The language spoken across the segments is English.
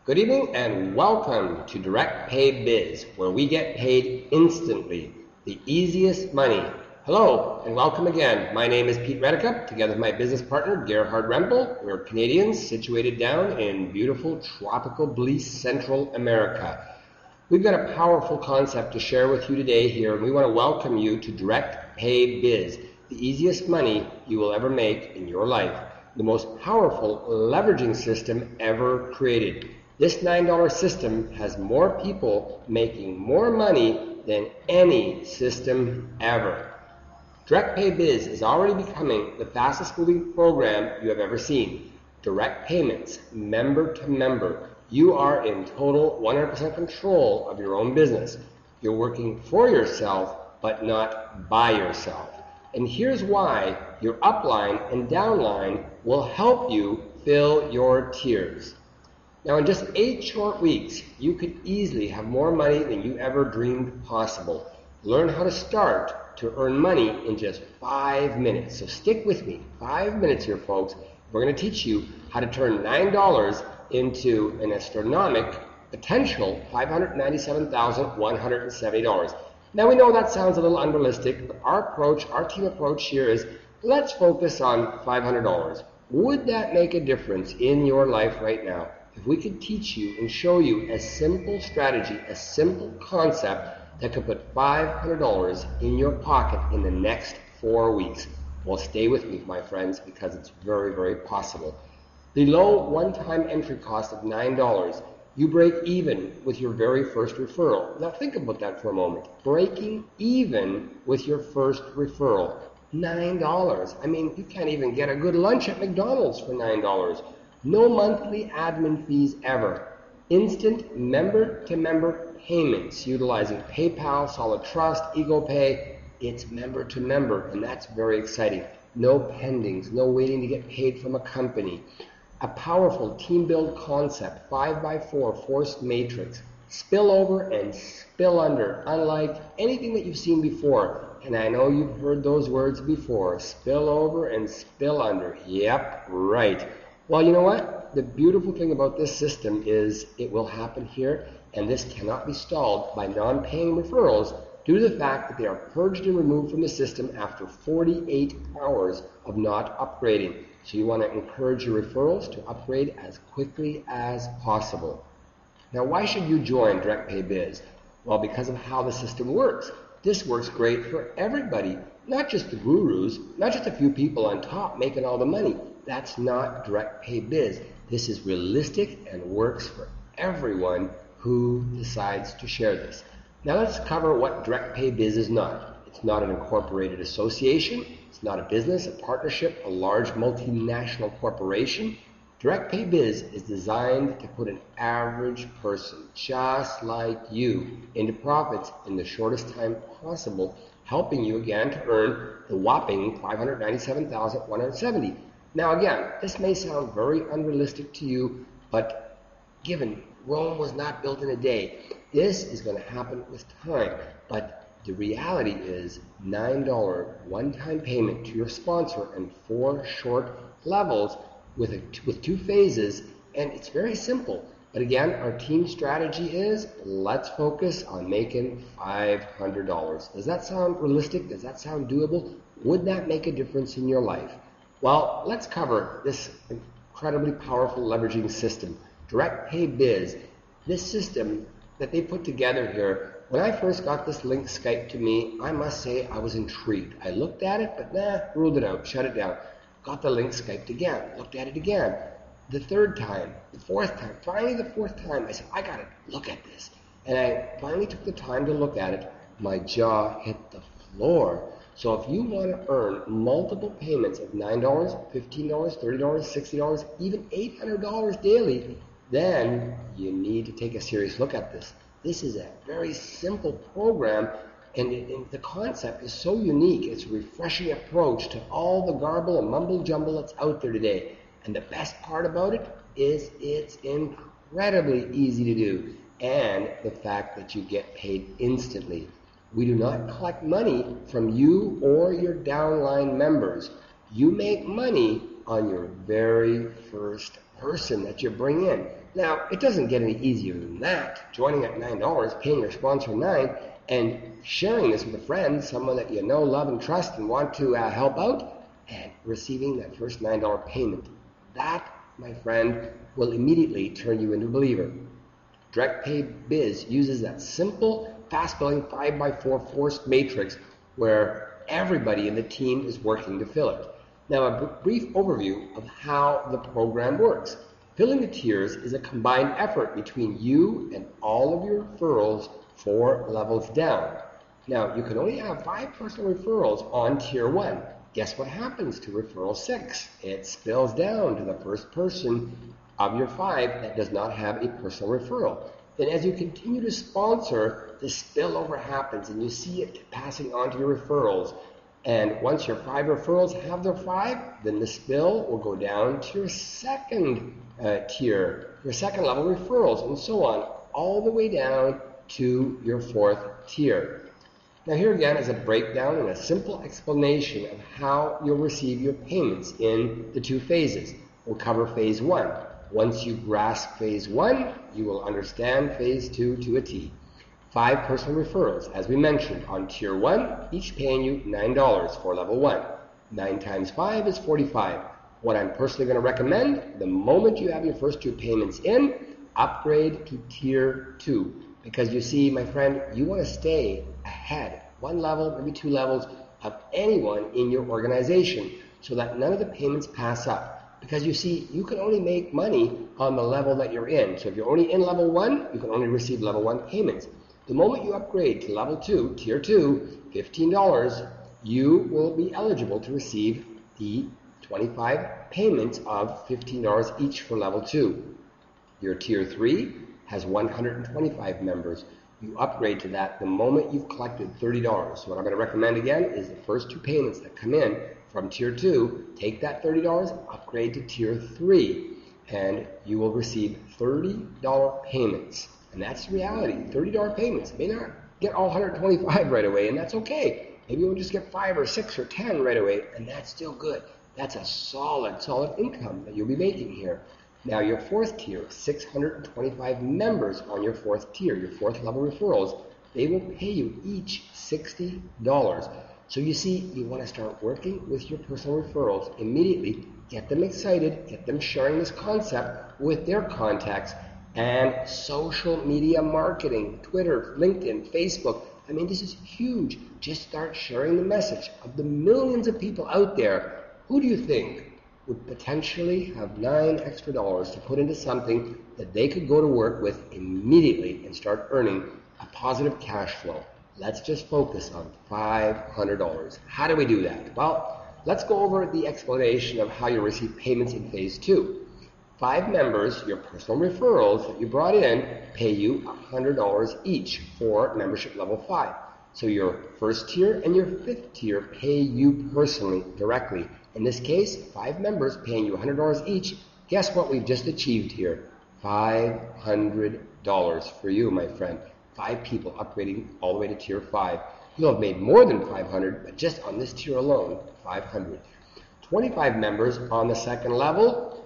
Good evening and welcome to Direct Pay Biz, where we get paid instantly, the easiest money. Hello and welcome again. My name is Pete Redica, together with my business partner Gerhard Rempel. We're Canadians situated down in beautiful tropical Belize, Central America. We've got a powerful concept to share with you today here, and we want to welcome you to Direct Pay Biz, the easiest money you will ever make in your life, the most powerful leveraging system ever created. This $9 system has more people making more money than any system ever. Direct Pay Biz is already becoming the fastest moving program you have ever seen. Direct payments, member to member. You are in total 100% control of your own business. You're working for yourself, but not by yourself. And here's why your upline and downline will help you fill your tiers. Now, in just 8 short weeks, you could easily have more money than you ever dreamed possible. Learn how to start to earn money in just 5 minutes. So stick with me. 5 minutes here, folks. We're going to teach you how to turn $9 into an astronomical potential $597,170. Now, we know that sounds a little unrealistic, but our team approach here is, let's focus on $500. Would that make a difference in your life right now? If we could teach you and show you a simple strategy, a simple concept that could put $500 in your pocket in the next 4 weeks. Well, stay with me, my friends, because it's very, very possible. The low one-time entry cost of $9, you break even with your very first referral. Now think about that for a moment. Breaking even with your first referral. $9. I mean, you can't even get a good lunch at McDonald's for $9. No monthly admin fees ever. Instant member-to-member payments utilizing PayPal, Solid Trust, EaglePay. It's member-to-member, and that's very exciting. No pendings, no waiting to get paid from a company. A powerful team build concept, 5x4 forced matrix. Spill over and spill under, unlike anything that you've seen before. And I know you've heard those words before. Spill over and spill under. Yep, right. Well, you know what? The beautiful thing about this system is it will happen here, and this cannot be stalled by non-paying referrals due to the fact that they are purged and removed from the system after 48 hours of not upgrading. So you want to encourage your referrals to upgrade as quickly as possible. Now, why should you join Direct Pay Biz? Well, because of how the system works. This works great for everybody, not just the gurus, not just a few people on top making all the money. That's not Direct Pay Biz. This is realistic and works for everyone who decides to share this. Now let's cover what Direct Pay Biz is not. It's not an incorporated association. It's not a business, a partnership, a large multinational corporation. Direct Pay Biz is designed to put an average person, just like you, into profits in the shortest time possible, helping you again to earn the whopping $597,170. Now again, this may sound very unrealistic to you, but given Rome was not built in a day, this is going to happen with time. But the reality is $9 one-time payment to your sponsor and 4 short levels with 2 phases, and it's very simple. But again, our team strategy is, let's focus on making $500. Does that sound realistic? Does that sound doable? Would that make a difference in your life? Well, let's cover this incredibly powerful leveraging system, Direct Pay Biz. This system that they put together here, when I first got this link Skyped to me, I must say I was intrigued. I looked at it, but ruled it out, shut it down. Got the link Skyped again, looked at it again. The 3rd time, the 4th time, finally the 4th time, I said, I gotta look at this. And I finally took the time to look at it. My jaw hit the floor. So if you want to earn multiple payments of $9, $15, $30, $60, even $800 daily, then you need to take a serious look at this. This is a very simple program, and the concept is so unique. It's a refreshing approach to all the garble and mumble jumble that's out there today. And the best part about it is it's incredibly easy to do, and the fact that you get paid instantly. We do not collect money from you or your downline members. You make money on your very first person that you bring in. Now, it doesn't get any easier than that. Joining at $9, paying your sponsor $9, and sharing this with a friend, someone that you know, love, and trust, and want to help out, and receiving that first $9 payment. That, my friend, will immediately turn you into a believer. DirectPay Biz uses that simple, fast-filling 5x4 forced matrix where everybody in the team is working to fill it. Now, a brief overview of how the program works. Filling the tiers is a combined effort between you and all of your referrals 4 levels down. Now, you can only have 5 personal referrals on tier 1. Guess what happens to referral 6? It spills down to the first person of your 5 that does not have a personal referral. Then as you continue to sponsor, the spillover happens and you see it passing on to your referrals. And once your 5 referrals have their 5, then the spill will go down to your second tier, your second level referrals, and so on, all the way down to your 4th tier. Now here again is a breakdown and a simple explanation of how you'll receive your payments in the 2 phases. We'll cover phase 1. Once you grasp phase 1, you will understand phase 2 to a T. 5 personal referrals, as we mentioned, on tier 1, each paying you $9 for level 1. 9 times 5 is 45. What I'm personally going to recommend, the moment you have your first 2 payments in, upgrade to tier 2. Because you see, my friend, you want to stay ahead, 1 level, maybe 2 levels, of anyone in your organization, so that none of the payments pass up. Because you see, you can only make money on the level that you're in. So if you're only in level 1, you can only receive level 1 payments. The moment you upgrade to level 2, tier 2, $15, you will be eligible to receive the 25 payments of $15 each for level 2. Your tier 3 has 125 members. You upgrade to that the moment you've collected $30. So what I'm going to recommend again is the first 2 payments that come in from tier 2, take that $30, upgrade to tier 3, and you will receive $30 payments. And that's the reality. $30 payments. You may not get all 125 right away, and that's okay. Maybe you'll just get 5 or 6 or 10 right away, and that's still good. That's a solid income that you'll be making here. Now your 4th tier, 625 members on your 4th tier, your 4th level referrals, they will pay you each $60. So you see, you want to start working with your personal referrals immediately, get them excited, get them sharing this concept with their contacts, and social media marketing, Twitter, LinkedIn, Facebook. I mean, this is huge. Just start sharing the message. Of the millions of people out there, who do you think would potentially have $9 extra to put into something that they could go to work with immediately and start earning a positive cash flow? Let's just focus on $500. How do we do that? Well, let's go over the explanation of how you receive payments in phase 2. 5 members, your personal referrals that you brought in, pay you $100 each for membership level 5. So your 1st tier and your 5th tier pay you personally, directly. In this case, 5 members paying you $100 each. Guess what we've just achieved here? $500 for you, my friend. 5 people upgrading all the way to tier 5. You'll have made more than 500, but just on this tier alone, 500. 25 members on the 2nd level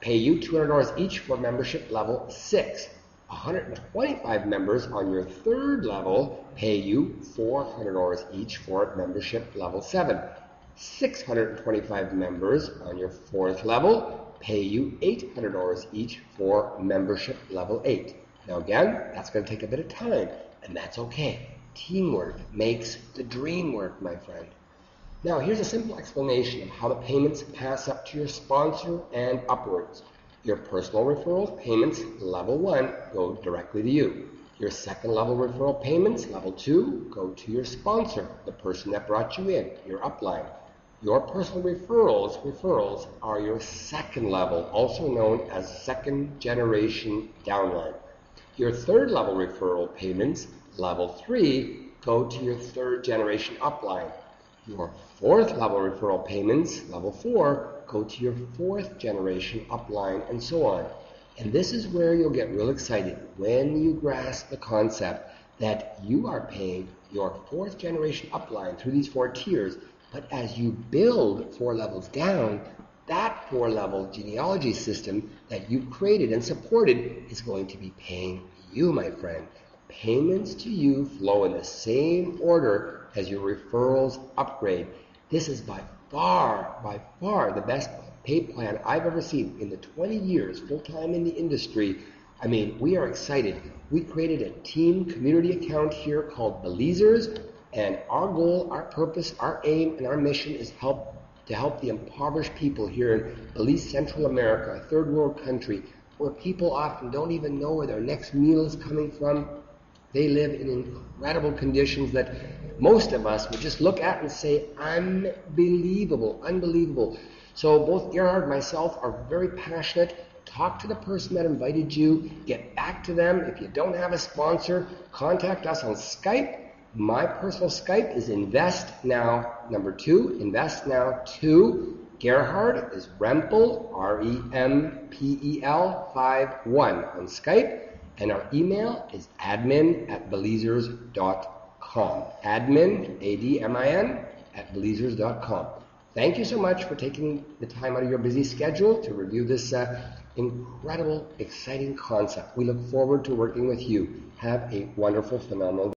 pay you $200 each for membership level 6. 125 members on your 3rd level pay you $400 each for membership level 7. 625 members on your 4th level pay you $800 each for membership level 8. Now again, that's going to take a bit of time, and that's okay. Teamwork makes the dream work, my friend. Now here's a simple explanation of how the payments pass up to your sponsor and upwards. Your personal referral payments, level 1, go directly to you. Your 2nd level referral payments, level 2, go to your sponsor, the person that brought you in, your upline. Your personal referrals are your 2nd level, also known as 2nd generation downline. Your 3rd level referral payments, level 3, go to your 3rd generation upline. Your 4th level referral payments, level 4, go to your 4th generation upline, and so on. And this is where you'll get real excited when you grasp the concept that you are paying your 4th generation upline through these 4 tiers, but as you build 4 levels down, that 4-level genealogy system that you created and supported is going to be paying you, my friend. Payments to you flow in the same order as your referrals upgrade. This is by far the best pay plan I've ever seen in the 20 years full-time in the industry. I mean, we are excited. We created a team community account here called Beliezers, and our goal, our purpose, our aim, and our mission is to help the impoverished people here in Belize, Central America, a third world country, where people often don't even know where their next meal is coming from. They live in incredible conditions that most of us would just look at and say, unbelievable, unbelievable. So both Gerhard and myself are very passionate. Talk to the person that invited you. Get back to them. If you don't have a sponsor, contact us on Skype. My personal Skype is InvestNow2, InvestNow2. Gerhard is Rempel, REMPEL 51 on Skype. And our email is admin@beliezers.com. Admin, ADMIN, @beliezers.com. Thank you so much for taking the time out of your busy schedule to review this incredible, exciting concept. We look forward to working with you. Have a wonderful, phenomenal day.